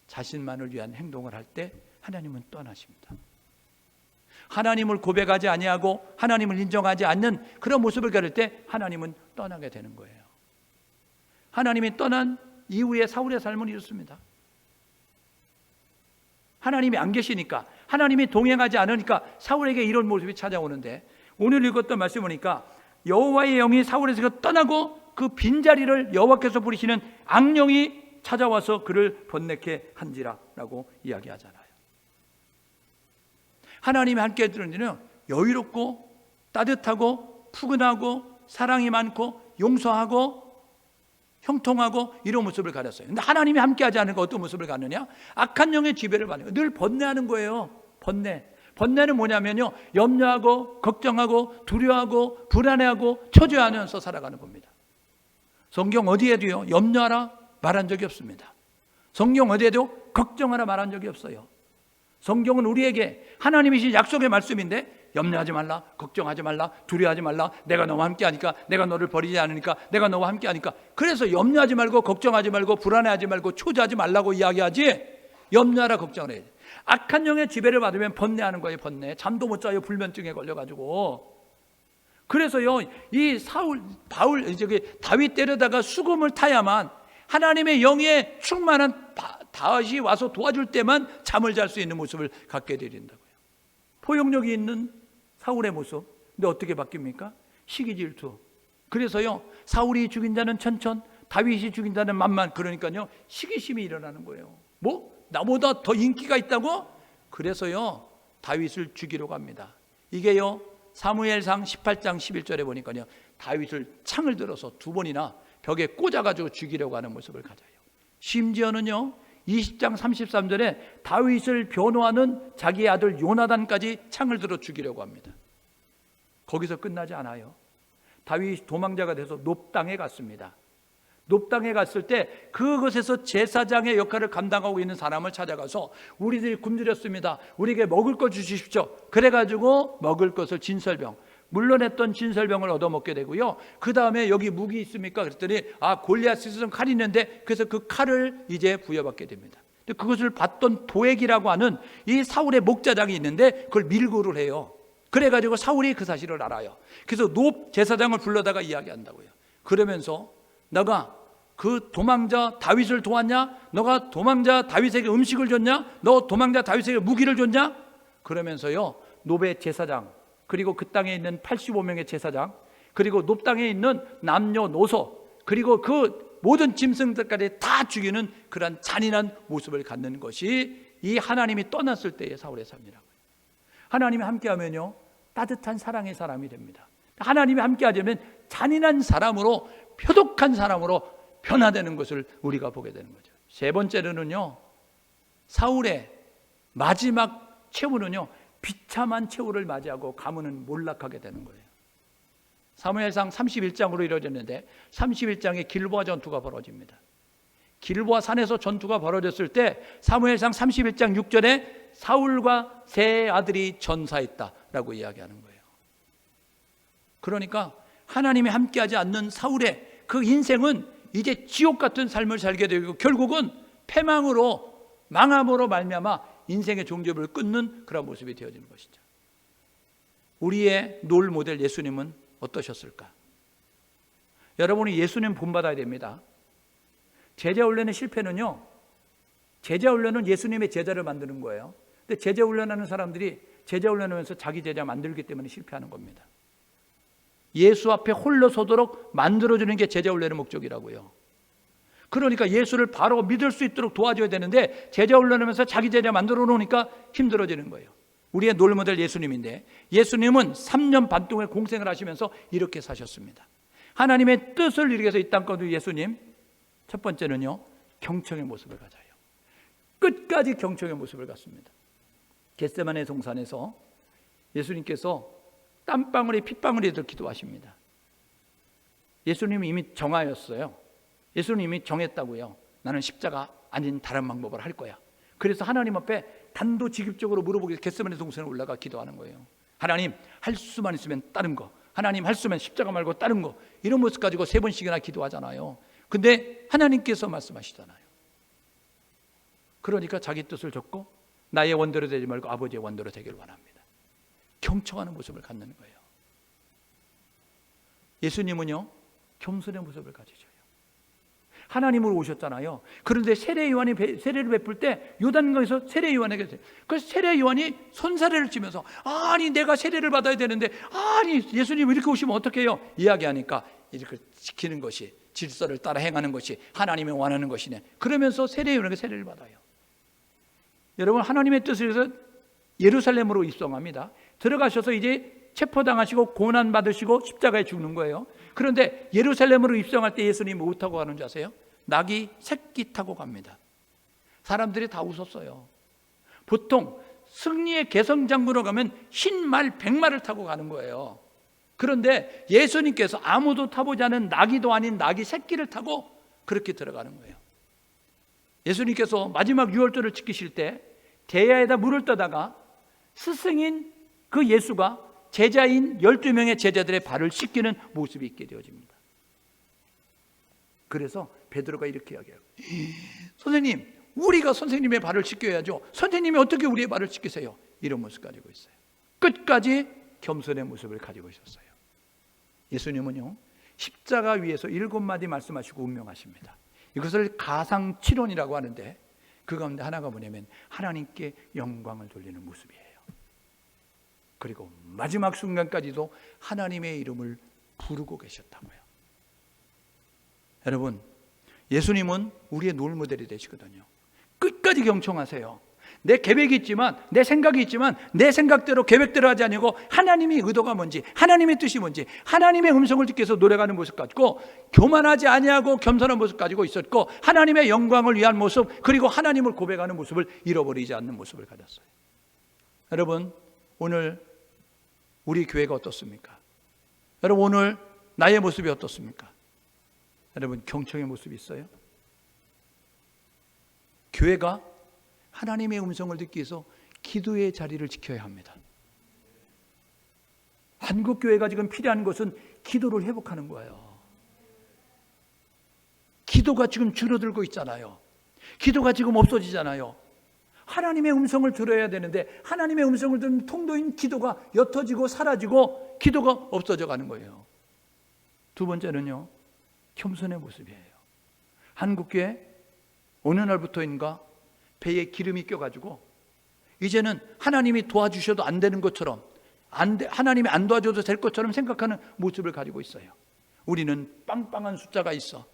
자신만을 위한 행동을 할 때 하나님은 떠나십니다. 하나님을 고백하지 아니하고 하나님을 인정하지 않는 그런 모습을 가질 때 하나님은 떠나게 되는 거예요. 하나님이 떠난 이후에 사울의 삶은 이렇습니다. 하나님이 안 계시니까, 하나님이 동행하지 않으니까 사울에게 이런 모습이 찾아오는데, 오늘 읽었던 말씀 보니까 여호와의 영이 사울에서 떠나고 그 빈자리를 여호와께서 부리시는 악령이 찾아와서 그를 번뇌케 한지라 라고 이야기하잖아요. 하나님이 함께 해주는 일은 여유롭고 따뜻하고 푸근하고 사랑이 많고 용서하고 형통하고 이런 모습을 가졌어요. 근데 하나님이 함께하지 않으니까 어떤 모습을 갖느냐? 악한 영의 지배를 받는 거예요. 늘 번뇌하는 거예요. 번뇌는 뭐냐면요, 염려하고 걱정하고 두려워하고 불안해하고 초조하면서 살아가는 겁니다. 성경 어디에도요 염려하라 말한 적이 없습니다. 성경 어디에도 걱정하라 말한 적이 없어요. 성경은 우리에게 하나님이신 약속의 말씀인데 염려하지 말라, 걱정하지 말라, 두려워하지 말라, 내가 너와 함께하니까, 내가 너를 버리지 않으니까, 내가 너와 함께하니까. 그래서 염려하지 말고 걱정하지 말고 불안해하지 말고 초조하지 말라고 이야기하지, 염려하라 걱정을 해야지. 악한 영의 지배를 받으면 번뇌하는 거예요. 번뇌. 잠도 못 자요. 불면증에 걸려가지고. 그래서요 이 다윗 때려다가 수금을 타야만, 하나님의 영에 충만한 다윗이 와서 도와줄 때만 잠을 잘 수 있는 모습을 갖게 되린다고요. 포용력이 있는 사울의 모습. 근데 어떻게 바뀝니까? 시기 질투. 그래서요 사울이 죽인 자는 천천, 다윗이 죽인 자는 만만. 그러니까요 시기심이 일어나는 거예요. 뭐? 나보다 더 인기가 있다고? 그래서요 다윗을 죽이려고 합니다. 이게요 사무엘상 18장 11절에 보니까요 다윗을 창을 들어서 2번이나 벽에 꽂아가지고 죽이려고 하는 모습을 가져요. 심지어는요 20장 33절에 다윗을 변호하는 자기의 아들 요나단까지 창을 들어 죽이려고 합니다. 거기서 끝나지 않아요. 다윗이 도망자가 돼서 놉당에 갔습니다. 놉당에 갔을 때 그곳에서 제사장의 역할을 감당하고 있는 사람을 찾아가서 우리들이 굶주렸습니다. 우리에게 먹을 것 주십시오. 그래가지고 먹을 것을 진설병, 물러냈던 진설병을 얻어먹게 되고요. 그 다음에 여기 무기 있습니까? 그랬더니 골리앗이 쓰던 칼이 있는데, 그래서 그 칼을 이제 부여받게 됩니다. 그것을 받던 도액이라고 하는 이 사울의 목자장이 있는데 그걸 밀고를 해요. 그래가지고 사울이 그 사실을 알아요. 그래서 놉 제사장을 불러다가 이야기한다고요. 그러면서 너가 그 도망자 다윗을 도왔냐? 너가 도망자 다윗에게 음식을 줬냐? 너 도망자 다윗에게 무기를 줬냐? 그러면서요 놉의 제사장, 그리고 그 땅에 있는 85명의 제사장, 그리고 놉 땅에 있는 남녀노소, 그리고 그 모든 짐승들까지 다 죽이는 그런 잔인한 모습을 갖는 것이 이 하나님이 떠났을 때의 사울의 삶이라고요. 하나님이 함께하면요 따뜻한 사랑의 사람이 됩니다. 하나님이 함께하자면 잔인한 사람으로, 표독한 사람으로 변화되는 것을 우리가 보게 되는 거죠. 세 번째로는요 사울의 마지막 최후는요 비참한 최후를 맞이하고 가문은 몰락하게 되는 거예요. 사무엘상 31장으로 이루어졌는데 31장에 길보아 전투가 벌어집니다. 길보아 산에서 전투가 벌어졌을 때 사무엘상 31장 6절에 사울과 세 아들이 전사했다라고 이야기하는 거예요. 그러니까 하나님이 함께하지 않는 사울의 그 인생은 이제 지옥 같은 삶을 살게 되고 결국은 패망으로, 망함으로 말미암아 인생의 종접을 끊는 그런 모습이 되어지는 것이죠. 우리의 롤 모델 예수님은 어떠셨을까? 여러분이 예수님 본받아야 됩니다. 제자훈련의 실패는요, 제자훈련은 예수님의 제자를 만드는 거예요. 근데 제자훈련하는 사람들이 제자훈련하면서 자기 제자 만들기 때문에 실패하는 겁니다. 예수 앞에 홀로 서도록 만들어주는 게 제자훈련의 목적이라고요. 그러니까 예수를 바로 믿을 수 있도록 도와줘야 되는데 제자훈련하면서 자기 제자 만들어 놓으니까 힘들어지는 거예요. 우리의 롤모델 예수님인데, 예수님은 3년 반 동안 공생을 하시면서 이렇게 사셨습니다. 하나님의 뜻을 이루기 위해서 이 땅 가운데 예수님, 첫 번째는요 경청의 모습을 가져요. 끝까지 경청의 모습을 갖습니다. 겟세마네 동산에서 예수님께서 땀방울이 핏방울이들 기도하십니다. 예수님이 이미 정하였어요. 예수님이 정했다고요. 나는 십자가 아닌 다른 방법을 할 거야. 그래서 하나님 앞에 단도직입적으로 물어보기 위해서 겟세마네 동산에 올라가 기도하는 거예요. 하나님, 할 수만 있으면 다른 거, 하나님 할 수면 십자가 말고 다른 거, 이런 모습 가지고 3번씩이나 기도하잖아요. 근데 하나님께서 말씀하시잖아요. 그러니까 자기 뜻을 적고 나의 원대로 되지 말고 아버지의 원대로 되기를 원합니다. 경청하는 모습을 갖는 거예요. 예수님은요 겸손의 모습을 가지셔요. 하나님으로 오셨잖아요. 그런데 세례 요한이 세례를 베풀 때 요단강에서 세례 요한에게 계세요. 그래서 세례 요한이 손사래를 치면서 아니 내가 세례를 받아야 되는데 아니 예수님 이렇게 오시면 어떡해요? 이야기하니까 이렇게 지키는 것이, 질서를 따라 행하는 것이 하나님이 원하는 것이네. 그러면서 세례 요한에게 세례를 받아요. 여러분, 하나님의 뜻을 위해서 예루살렘으로 입성합니다. 들어가셔서 이제 체포당하시고 고난받으시고 십자가에 죽는 거예요. 그런데 예루살렘으로 입성할 때 예수님이 뭐 타고 가는 줄 아세요? 낙이 새끼 타고 갑니다. 사람들이 다 웃었어요. 보통 승리의 개성장군으로 가면 흰말 100마를 타고 가는 거예요. 그런데 예수님께서 아무도 타보지 않은 나귀도 아닌 나귀 새끼를 타고 그렇게 들어가는 거예요. 예수님께서 마지막 유월절을 지키실 때 대야에다 물을 떠다가 스승인 그 예수가 제자인 12명의 제자들의 발을 씻기는 모습이 있게 되어집니다. 그래서 베드로가 이렇게 이야기해요. 선생님, 우리가 선생님의 발을 씻겨야죠. 선생님이 어떻게 우리의 발을 씻기세요? 이런 모습 가지고 있어요. 끝까지 겸손의 모습을 가지고 있었어요. 예수님은요, 십자가 위에서 7마디 말씀하시고 운명하십니다. 이것을 가상칠언이라고 하는데 그 가운데 하나가 뭐냐면 하나님께 영광을 돌리는 모습이에요. 그리고 마지막 순간까지도 하나님의 이름을 부르고 계셨다고요. 여러분, 예수님은 우리의 롤모델이 되시거든요. 끝까지 경청하세요. 내 계획이 있지만, 내 생각이 있지만 내 생각대로 계획대로 하지 아니고 하나님의 의도가 뭔지, 하나님의 뜻이 뭔지, 하나님의 음성을 듣기 위해서 노래하는 모습 가지고 교만하지 아니하고 겸손한 모습 가지고 있었고, 하나님의 영광을 위한 모습, 그리고 하나님을 고백하는 모습을 잃어버리지 않는 모습을 가졌어요. 여러분, 오늘 우리 교회가 어떻습니까? 여러분, 오늘 나의 모습이 어떻습니까? 여러분, 경청의 모습이 있어요? 교회가 하나님의 음성을 듣기 위해서 기도의 자리를 지켜야 합니다. 한국교회가 지금 필요한 것은 기도를 회복하는 거예요. 기도가 지금 줄어들고 있잖아요. 기도가 지금 없어지잖아요. 하나님의 음성을 들어야 되는데 하나님의 음성을 듣는 통도인 기도가 옅어지고 사라지고 기도가 없어져 가는 거예요. 두 번째는요, 겸손의 모습이에요. 한국교회 어느 날부터인가 배에 기름이 껴가지고 이제는 하나님이 도와주셔도 안 되는 것처럼, 하나님이 안 도와줘도 될 것처럼 생각하는 모습을 가지고 있어요. 우리는 빵빵한 숫자가 있어.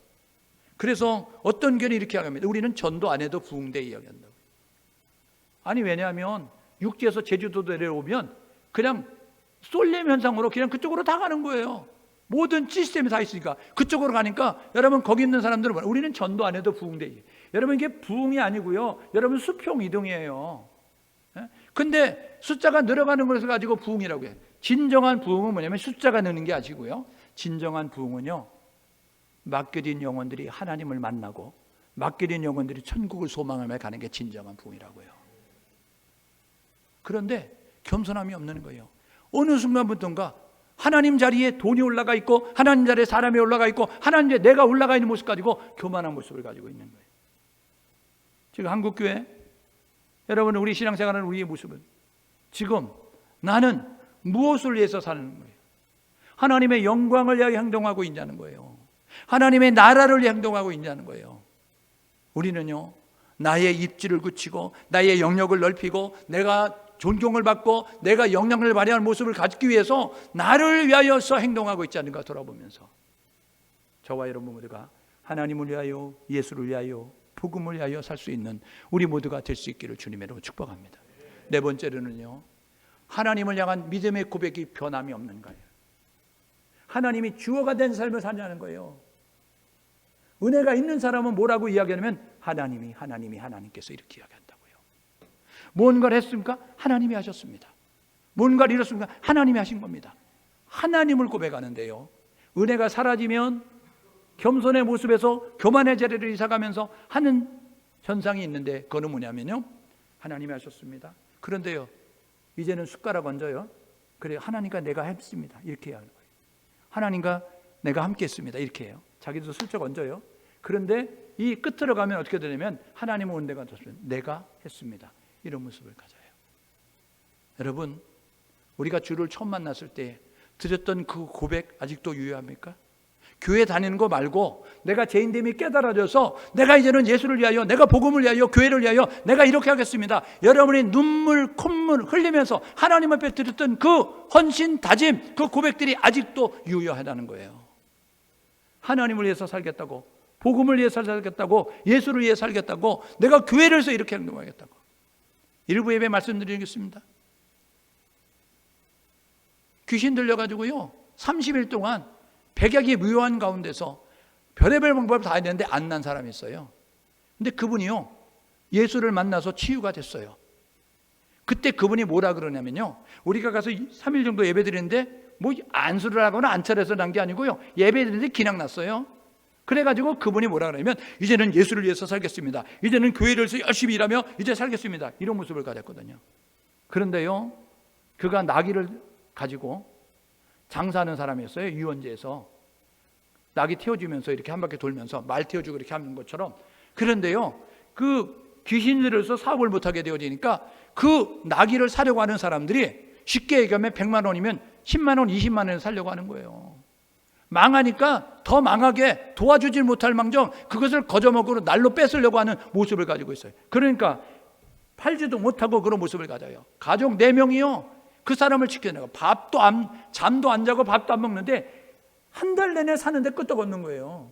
그래서 어떤 교회는 이렇게 합니다. 우리는 전도 안 해도 부흥대 이야기한다고. 아니, 왜냐하면 육지에서 제주도 내려오면 그냥 쏠림 현상으로 그냥 그쪽으로 다 가는 거예요. 모든 시스템이 다 있으니까 그쪽으로 가니까 여러분, 거기 있는 사람들은 뭐예요? 우리는 전도 안 해도 부흥대. 여러분, 이게 부흥이 아니고요, 여러분 수평 이동이에요. 근데 숫자가 늘어가는 것을 가지고 부흥이라고 해요. 진정한 부흥은 뭐냐면 숫자가 느는 게 아니고요, 진정한 부흥은요, 맡겨진 영혼들이 하나님을 만나고 맡겨진 영혼들이 천국을 소망하며 가는 게 진정한 부흥이라고요. 그런데 겸손함이 없는 거예요. 어느 순간부터인가 하나님 자리에 돈이 올라가 있고 하나님 자리에 사람이 올라가 있고 하나님 자리에 내가 올라가 있는 모습 가지고 교만한 모습을 가지고 있는 거예요. 지금 한국교회 여러분, 우리 신앙생활하는 우리의 모습은 지금 나는 무엇을 위해서 사는 거예요? 하나님의 영광을 위하여 행동하고 있냐는 거예요. 하나님의 나라를 위해 행동하고 있냐는 거예요. 우리는요, 나의 입지를 굳히고 나의 영역을 넓히고 내가 존경을 받고 내가 영향을 발휘하는 모습을 갖기 위해서 나를 위하여서 행동하고 있지 않은가 돌아보면서 저와 여러분 모두가 하나님을 위하여, 예수를 위하여, 복음을 위하여 살 수 있는 우리 모두가 될 수 있기를 주님으로 축복합니다. 네 번째로는요, 하나님을 향한 믿음의 고백이 변함이 없는 거예요. 하나님이 주어가 된 삶을 사냐는 거예요. 은혜가 있는 사람은 뭐라고 이야기하냐면 하나님께서 이렇게 이야기한다고요. 뭔가를 했습니까? 하나님이 하셨습니다. 뭔가를 이뤘습니까? 하나님이 하신 겁니다. 하나님을 고백하는데요, 은혜가 사라지면 겸손의 모습에서 교만의 자리를 이사가면서 하는 현상이 있는데, 그거는 뭐냐면요, 하나님이 하셨습니다. 그런데요, 이제는 숟가락 얹어요. 그래요, 하나님과 내가 했습니다. 이렇게 하는 거예요. 하나님과 내가 함께 했습니다. 이렇게 해요. 자기도 슬쩍 얹어요. 그런데 이 끝으로 가면 어떻게 되냐면 하나님은 온데가 좋습니다. 내가 했습니다. 이런 모습을 가져요. 여러분, 우리가 주를 처음 만났을 때 드렸던 그 고백 아직도 유효합니까? 교회 다니는 거 말고 내가 죄인됨이 깨달아져서 내가 이제는 예수를 위하여, 내가 복음을 위하여, 교회를 위하여 내가 이렇게 하겠습니다. 여러분이 눈물 콧물 흘리면서 하나님 앞에 드렸던 그 헌신 다짐, 그 고백들이 아직도 유효하다는 거예요. 하나님을 위해서 살겠다고, 복음을 위해서 살겠다고, 예수를 위해 살겠다고, 내가 교회를 위해서 이렇게 행동하겠다고. 일부 예배 말씀드리겠습니다. 귀신 들려가지고요 30일 동안 백약이 무효한 가운데서 별의별 방법을 다 했는데 안 난 사람이 있어요. 근데 그분이요 예수를 만나서 치유가 됐어요. 그때 그분이 뭐라 그러냐면요, 우리가 가서 3일 정도 예배 드리는데 뭐 안수를 하거나 안찰해서 난 게 아니고요, 예배 드리는데 기락 났어요. 그래가지고 그분이 뭐라 그러냐면, 이제는 예수를 위해서 살겠습니다, 이제는 교회를 위해서 열심히 일하며 이제 살겠습니다, 이런 모습을 가졌거든요. 그런데요 그가 나귀를 가지고 장사하는 사람이었어요. 유원지에서 나귀 태워주면서 이렇게 한 바퀴 돌면서 말 태워주고 이렇게 하는 것처럼. 그런데요 그 귀신 들여서 사업을 못하게 되어지니까 그 나귀를 사려고 하는 사람들이 쉽게 얘기하면 100만 원이면 10만 원 20만 원을 살려고 하는 거예요. 망하니까 더 망하게 도와주질 못할 망정 그것을 거저먹으로 날로 뺏으려고 하는 모습을 가지고 있어요. 그러니까 팔지도 못하고 그런 모습을 가져요. 가족 4명이요 그 사람을 지켜내고 잠도 안 자고 밥도 안 먹는데 한 달 내내 사는데 끄떡없는 거예요.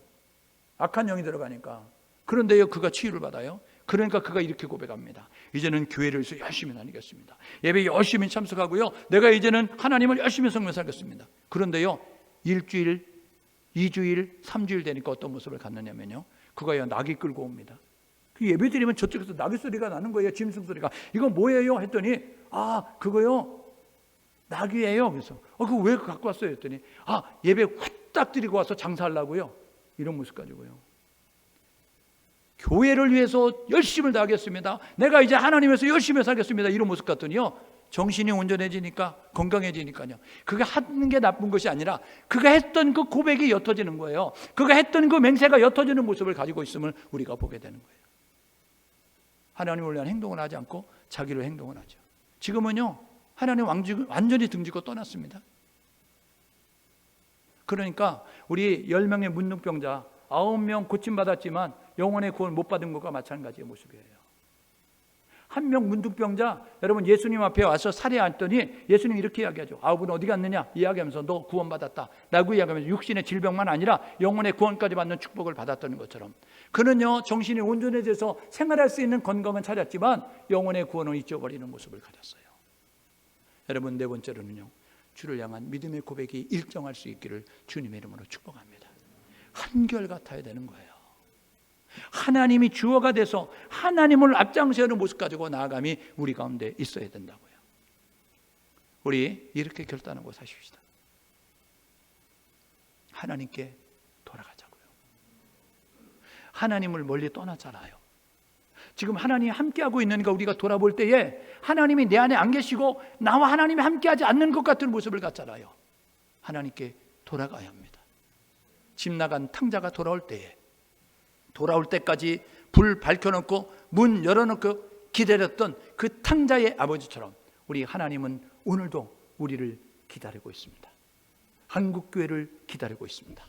악한 영이 들어가니까. 그런데요 그가 치유를 받아요. 그러니까 그가 이렇게 고백합니다. 이제는 교회를 위해서 열심히 다니겠습니다. 예배에 열심히 참석하고요, 내가 이제는 하나님을 열심히 섬겨 살겠습니다. 그런데요 1주일, 2주일, 3주일 되니까 어떤 모습을 갖느냐면요, 그가요 나귀 끌고 옵니다. 그 예배 드리면 저쪽에서 나귀 소리가 나는 거예요. 짐승 소리가. 이거 뭐예요? 했더니 그거요 나귀예요. 그래서 그거 왜 갖고 왔어요? 했더니 예배 후딱 드리고 와서 장사하려고요. 이런 모습 가지고요. 교회를 위해서 열심을 다하겠습니다, 내가 이제 하나님에서 열심히 살겠습니다, 이런 모습 같더니요 정신이 온전해지니까, 건강해지니까요, 그가 하는 게 나쁜 것이 아니라 그가 했던 그 고백이 옅어지는 거예요. 그가 했던 그 맹세가 옅어지는 모습을 가지고 있음을 우리가 보게 되는 거예요. 하나님을 위한 행동을 하지 않고 자기를 행동을 하죠. 지금은요 하나님 완전히 등지고 떠났습니다. 그러니까 우리 10명의 문둥병자 9명 고침받았지만 영혼의 구원 못 받은 것과 마찬가지의 모습이에요. 한 명 문둥병자, 여러분 예수님 앞에 와서 살해했더니 예수님 이렇게 이야기하죠. 9은 어디 갔느냐 이야기하면서 너 구원받았다 라고 이야기하면서 육신의 질병만 아니라 영혼의 구원까지 받는 축복을 받았다는 것처럼, 그는요 정신이 온전해져서 생활할 수 있는 건강은 찾았지만 영혼의 구원을 잊어버리는 모습을 가졌어요. 여러분, 4번째로는요 주를 향한 믿음의 고백이 일정할 수 있기를 주님의 이름으로 축복합니다. 한결같아야 되는 거예요. 하나님이 주어가 돼서 하나님을 앞장세우는 모습 가지고 나아감이 우리 가운데 있어야 된다고요. 우리 이렇게 결단하고 사십시다. 하나님께 돌아가자고요. 하나님을 멀리 떠났잖아요. 지금 하나님이 함께하고 있는가 우리가 돌아볼 때에 하나님이 내 안에 안 계시고 나와 하나님이 함께하지 않는 것 같은 모습을 갖잖아요. 하나님께 돌아가야 합니다. 집 나간 탕자가 돌아올 때까지 불 밝혀놓고 문 열어놓고 기다렸던 그 탕자의 아버지처럼 우리 하나님은 오늘도 우리를 기다리고 있습니다. 한국교회를 기다리고 있습니다.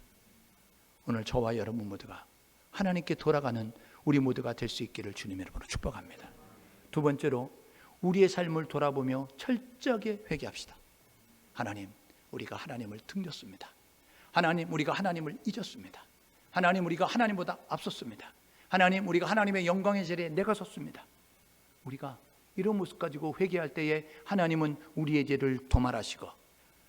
오늘 저와 여러분 모두가 하나님께 돌아가는 우리 모두가 될 수 있기를 주님의 이름으로 축복합니다. 2번째로 우리의 삶을 돌아보며 철저하게 회개합시다. 하나님, 우리가 하나님을 등졌습니다. 하나님, 우리가 하나님을 잊었습니다. 하나님, 우리가 하나님보다 앞섰습니다. 하나님, 우리가 하나님의 영광의 자리에 내가 섰습니다. 우리가 이런 모습 가지고 회개할 때에 하나님은 우리의 죄를 도말하시고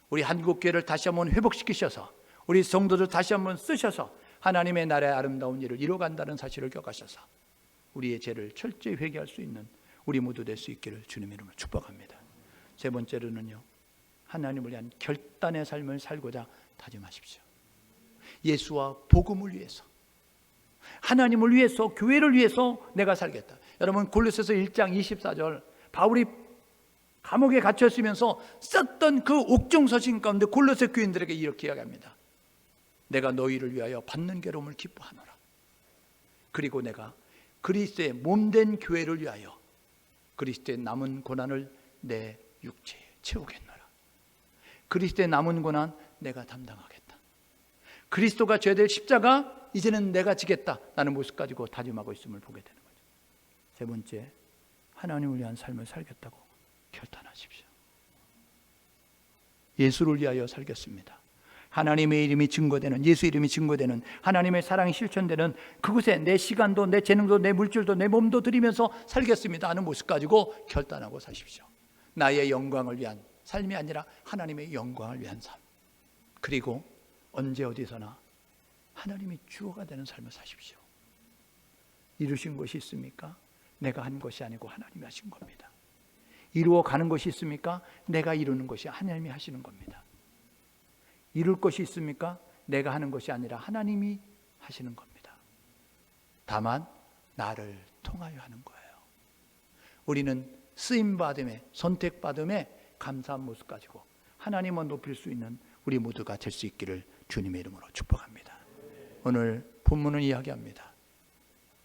우리 한국교회를 다시 한번 회복시키셔서 우리 성도들 다시 한번 쓰셔서 하나님의 나라의 아름다운 일을 이뤄간다는 사실을 기억하셔서 우리의 죄를 철저히 회개할 수 있는 우리 모두 될 수 있기를 주님의 이름으로 축복합니다. 3번째로는요, 하나님을 위한 결단의 삶을 살고자 다짐하십시오. 예수와 복음을 위해서, 하나님을 위해서, 교회를 위해서 내가 살겠다. 여러분, 골로새서 1장 24절, 바울이 감옥에 갇혔으면서 썼던 그 옥중서신 가운데 골로새 교인들에게 이렇게 이야기합니다. 내가 너희를 위하여 받는 괴로움을 기뻐하노라. 그리고 내가 그리스도의 몸된 교회를 위하여 그리스도의 남은 고난을 내 육체에 채우겠노라. 그리스도의 남은 고난 내가 담당하겠다. 그리스도가 져야 될 십자가 이제는 내가 지겠다 라는 모습 가지고 다짐하고 있음을 보게 되는 거죠. 3번째, 하나님을 위한 삶을 살겠다고 결단하십시오. 예수를 위하여 살겠습니다. 하나님의 이름이 증거되는, 예수 이름이 증거되는, 하나님의 사랑이 실천되는 그곳에 내 시간도, 내 재능도, 내 물질도, 내 몸도 드리면서 살겠습니다 하는 모습 가지고 결단하고 사십시오. 나의 영광을 위한 삶이 아니라 하나님의 영광을 위한 삶, 그리고 언제 어디서나 하나님이 주어가 되는 삶을 사십시오. 이루신 것이 있습니까? 내가 한 것이 아니고 하나님이 하신 겁니다. 이루어 가는 것이 있습니까? 내가 이루는 것이 하나님이 하시는 겁니다. 이룰 것이 있습니까? 내가 하는 것이 아니라 하나님이 하시는 겁니다. 다만 나를 통하여 하는 거예요. 우리는 쓰임받음에, 선택받음에 감사한 모습 가지고 하나님을 높일 수 있는 우리 모두가 될 수 있기를 주님의 이름으로 축복합니다. 오늘 본문은 이야기합니다.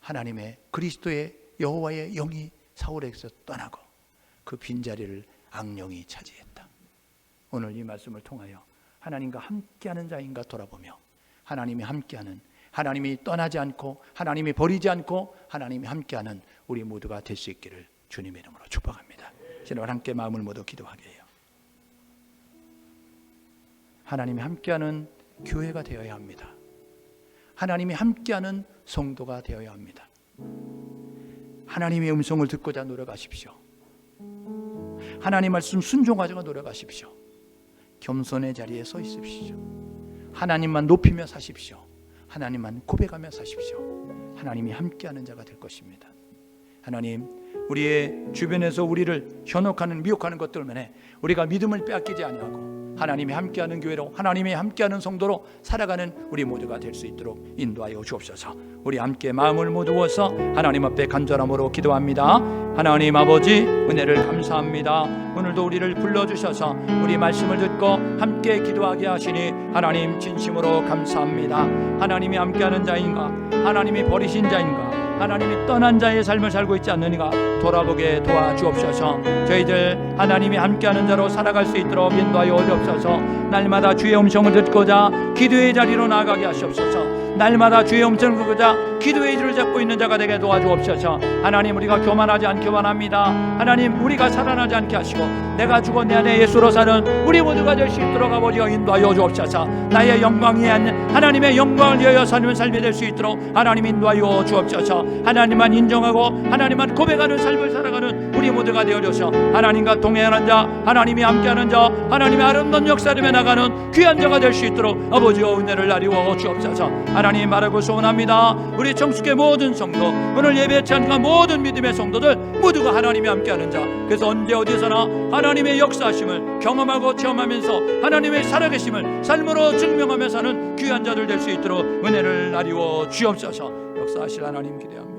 하나님의 그리스도의 여호와의 영이 사울에게서 떠나고 그 빈자리를 악령이 차지했다. 오늘 이 말씀을 통하여 하나님과 함께하는 자인가 돌아보며 하나님이 함께하는, 하나님이 떠나지 않고 하나님이 버리지 않고 하나님이 함께하는 우리 모두가 될 수 있기를 주님의 이름으로 축복합니다. 신을 함께 마음을 모두 기도하게 해요. 하나님이 함께하는 교회가 되어야 합니다. 하나님이 함께하는 성도가 되어야 합니다. 하나님의 음성을 듣고자 노력하십시오. 하나님 말씀 순종하자가 노력하십시오. 겸손의 자리에 서 있으십시오. 하나님만 높이며 사십시오. 하나님만 고백하며 사십시오. 하나님이 함께하는 자가 될 것입니다. 하나님, 우리의 주변에서 우리를 현혹하는, 미혹하는 것들 때문에 우리가 믿음을 빼앗기지 아니하고 하나님이 함께하는 교회로, 하나님이 함께하는 성도로 살아가는 우리 모두가 될 수 있도록 인도하여 주옵소서. 우리 함께 마음을 모두어서 하나님 앞에 간절함으로 기도합니다. 하나님 아버지, 은혜를 감사합니다. 오늘도 우리를 불러주셔서 우리 말씀을 듣고 함께 기도하게 하시니 하나님 진심으로 감사합니다. 하나님이 함께하는 자인가, 하나님이 버리신 자인가, 하나님이 떠난 자의 삶을 살고 있지 않느니가 돌아보게 도와주옵소서. 저희들 하나님이 함께하는 자로 살아갈 수 있도록 인도하여 주옵소서. 날마다 주의 음성을 듣고자 기도의 자리로 나아가게 하시옵소서. 날마다 주의 음성을 듣고자 기도의 줄을 잡고 있는 자가 되게 도와주옵소서. 하나님, 우리가 교만하지 않게 원합니다. 하나님, 우리가 살아나지 않게 하시고 내가 죽어 내 안에 예수로 사는 우리 모두가 될 수 있도록 아버지 인도하여 주옵소서. 나의 영광이 아닌 하나님의 영광을 위하여 사는 삶이 될 수 있도록 하나님 인도하여 주옵소서. 하나님만 인정하고 하나님만 고백하는 삶을 살아가는 우리 모두가 되어줘서 하나님과 동행하는 자, 하나님이 함께하는 자, 하나님의 아름다운 역사를 나가는 귀한 자가 될 수 있도록 아버지와 은혜를 나리워 주옵소서. 하나님 바라고 소원합니다. 우리 청숙의 모든 성도, 오늘 예배에 참여한 모든 믿음의 성도들 모두가 하나님이 함께하는 자, 그래서 언제 어디서나 하나님의 역사하심을 경험하고 체험하면서 하나님의 살아계심을 삶으로 증명하며 사는 귀한 자들 될 수 있도록 은혜를 나리워 주옵소서. 역사하실 하나님 기대합니다.